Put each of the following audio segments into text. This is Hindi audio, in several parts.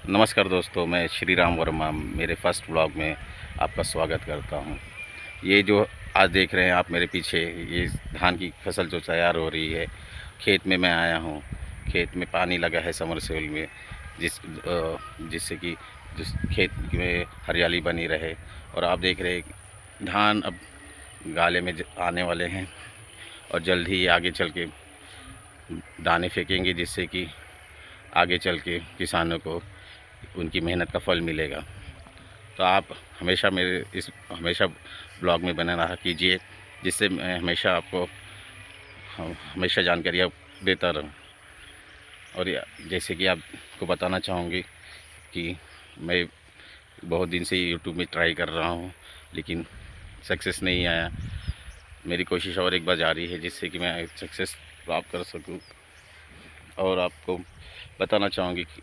नमस्कार दोस्तों, मैं श्री राम वर्मा मेरे फर्स्ट ब्लॉग में आपका स्वागत करता हूं। ये जो आज देख रहे हैं आप मेरे पीछे, ये धान की फसल जो तैयार हो रही है, खेत में मैं आया हूं। खेत में पानी लगा है समरसेबल में, जिससे कि जिस खेत में हरियाली बनी रहे। और आप देख रहे हैं धान अब गाले में आने वाले हैं और जल्द ही आगे चल के दाने फेंकेंगे, जिससे कि आगे चल के किसानों को उनकी मेहनत का फल मिलेगा। तो आप हमेशा ब्लॉग में बने रहा कीजिए, जिससे मैं हमेशा जानकारियाँ देता रहूं। और जैसे कि आपको बताना चाहूँगी कि मैं बहुत दिन से यूट्यूब में ट्राई कर रहा हूँ, लेकिन सक्सेस नहीं आया। मेरी कोशिश और एक बार जारी है, जिससे कि मैं सक्सेस प्राप्त कर सकूँ। और आपको बताना चाहूँगी कि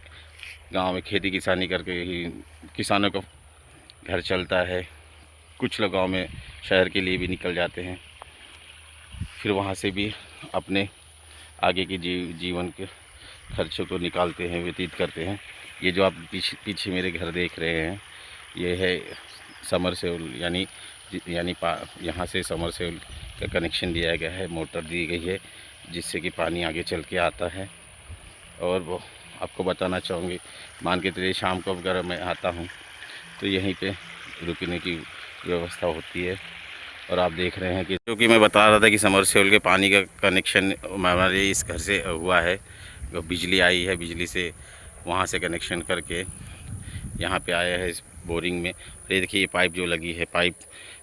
गांव में खेती किसानी करके ही किसानों का घर चलता है। कुछ लोग गांव में शहर के लिए भी निकल जाते हैं, फिर वहां से भी अपने आगे के जीवन के खर्चों को निकालते हैं, व्यतीत करते हैं। ये जो आप पीछे मेरे घर देख रहे हैं, ये है समरसेबल, यानी यहाँ से समरसेबल का कनेक्शन दिया गया है, मोटर दी गई है, जिससे कि पानी आगे चल के आता है। और वो आपको बताना चाहूँगी, मान के चलिए शाम को अगर मैं आता हूँ तो यहीं पे रुकने की व्यवस्था होती है। और आप देख रहे हैं कि जो कि मैं बता रहा था कि समरसेबल के पानी का कनेक्शन हमारे इस घर से हुआ है। बिजली आई है, बिजली से वहाँ से कनेक्शन करके यहाँ पे आया है इस बोरिंग में। ये देखिए, ये पाइप जो लगी है,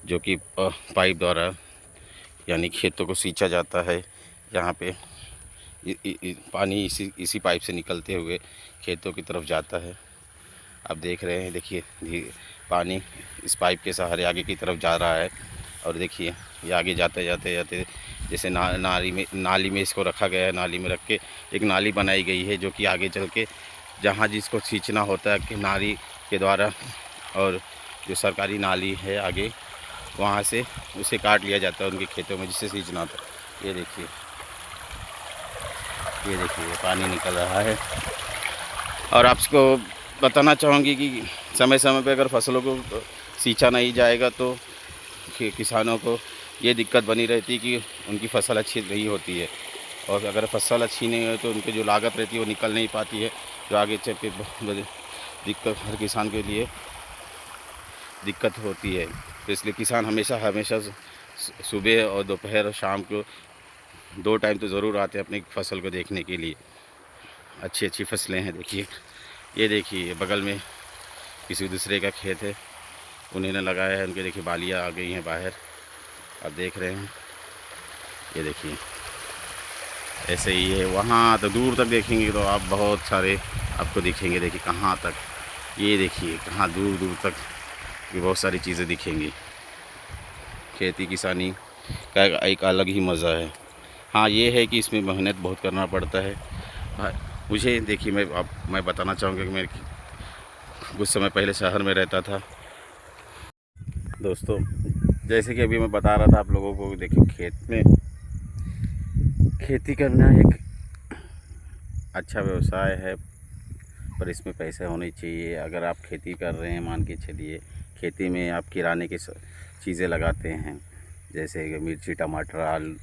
जो कि पाइप द्वारा यानी खेतों को सींचा जाता है। यहाँ पे पानी इसी पाइप से निकलते हुए खेतों की तरफ जाता है। आप देख रहे हैं, देखिए पानी इस पाइप के सहारे आगे की तरफ जा रहा है। और देखिए ये आगे जाते जाते जैसे नाली में इसको रखा गया है। नाली में रख के एक नाली बनाई गई है, जो कि आगे चल के जहाँ जिसको सींचना होता है कि नाली के द्वारा, और जो सरकारी नाली है आगे, वहाँ से उसे काट लिया जाता है उनके खेतों में, जिससे सींचना होता है। ये देखिए पानी निकल रहा है। और आपको बताना चाहूँगी कि समय समय पे अगर फसलों को सींचा नहीं जाएगा तो किसानों को ये दिक्कत बनी रहती है कि उनकी फसल अच्छी नहीं होती है। और अगर फसल अच्छी नहीं हो तो उनकी जो लागत रहती है वो निकल नहीं पाती है, जो आगे चल के दिक्कत हर किसान के लिए दिक्कत होती है। तो इसलिए किसान हमेशा सुबह और दोपहर और शाम को 2 टाइम तो ज़रूर आते हैं अपनी फसल को देखने के लिए। अच्छी फसलें हैं। ये देखिए बगल में किसी दूसरे का खेत है, उन्होंने लगाया है। उनके देखिए बालियाँ आ गई हैं बाहर, आप देख रहे हैं। ये देखिए ऐसे ही है। वहाँ तो दूर तक देखेंगे तो आप बहुत सारे आपको दिखेंगे। देखिए कहाँ तक, ये देखिए कहाँ दूर दूर तक ये बहुत सारी चीज़ें दिखेंगी। खेती किसानी का एक अलग ही मज़ा है। हाँ, ये है कि इसमें मेहनत बहुत करना पड़ता है। मुझे देखिए, मैं बताना चाहूँगा कि मैं कुछ समय पहले शहर में रहता था। दोस्तों, जैसे कि अभी मैं बता रहा था आप लोगों को, देखिए खेत में खेती करना एक अच्छा व्यवसाय है, पर इसमें पैसे होने चाहिए। अगर आप खेती कर रहे हैं, मान के चलिए खेती में आप किराने की चीज़ें लगाते हैं, जैसे कि मिर्ची, टमाटर,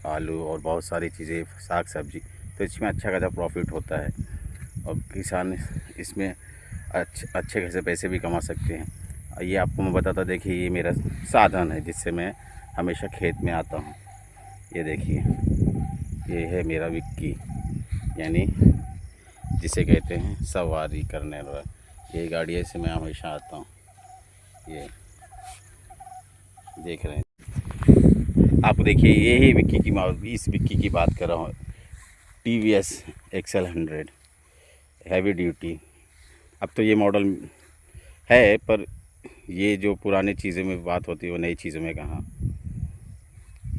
आलू और बहुत सारी चीज़ें, साग सब्जी, तो इसमें अच्छा खासा प्रॉफिट होता है और किसान इसमें अच्छे खासे पैसे भी कमा सकते हैं। ये आपको मैं बताता, देखिए ये मेरा साधन है जिससे मैं हमेशा खेत में आता हूँ। ये देखिए, ये है मेरा विक्की, यानी जिसे कहते हैं सवारी करने वाला। ये गाड़ी से मैं हमेशा आता हूँ। ये देख रहे हैं आप, देखिए यही इस विक्की की बात कर रहा हूँ। TVS XL 100 heavy duty. अब तो ये मॉडल है, पर ये जो पुरानी चीज़ों में बात होती है वो नई चीज़ों में कहाँ।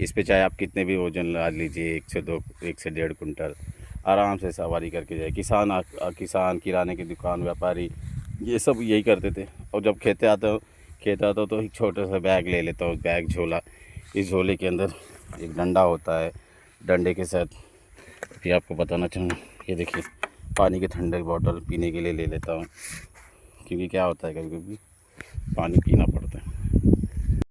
इस पे चाहे आप कितने भी वजन ला लीजिए, 1 से 2, 1 से 1.5 कुंटल आराम से सवारी करके जाए। किसान, किराने की दुकान, व्यापारी, ये सब यही करते थे। और जब खेत आता हो तो एक छोटा सा बैग ले लेता हूँ, बैग झोला। इस झोले के अंदर एक डंडा होता है, डंडे के साथ फिर आपको बताना चाहूँगा, ये देखिए पानी की ठंडे बॉटल पीने के लिए ले लेता हूँ। क्योंकि क्या होता है कभी कभी पानी पीना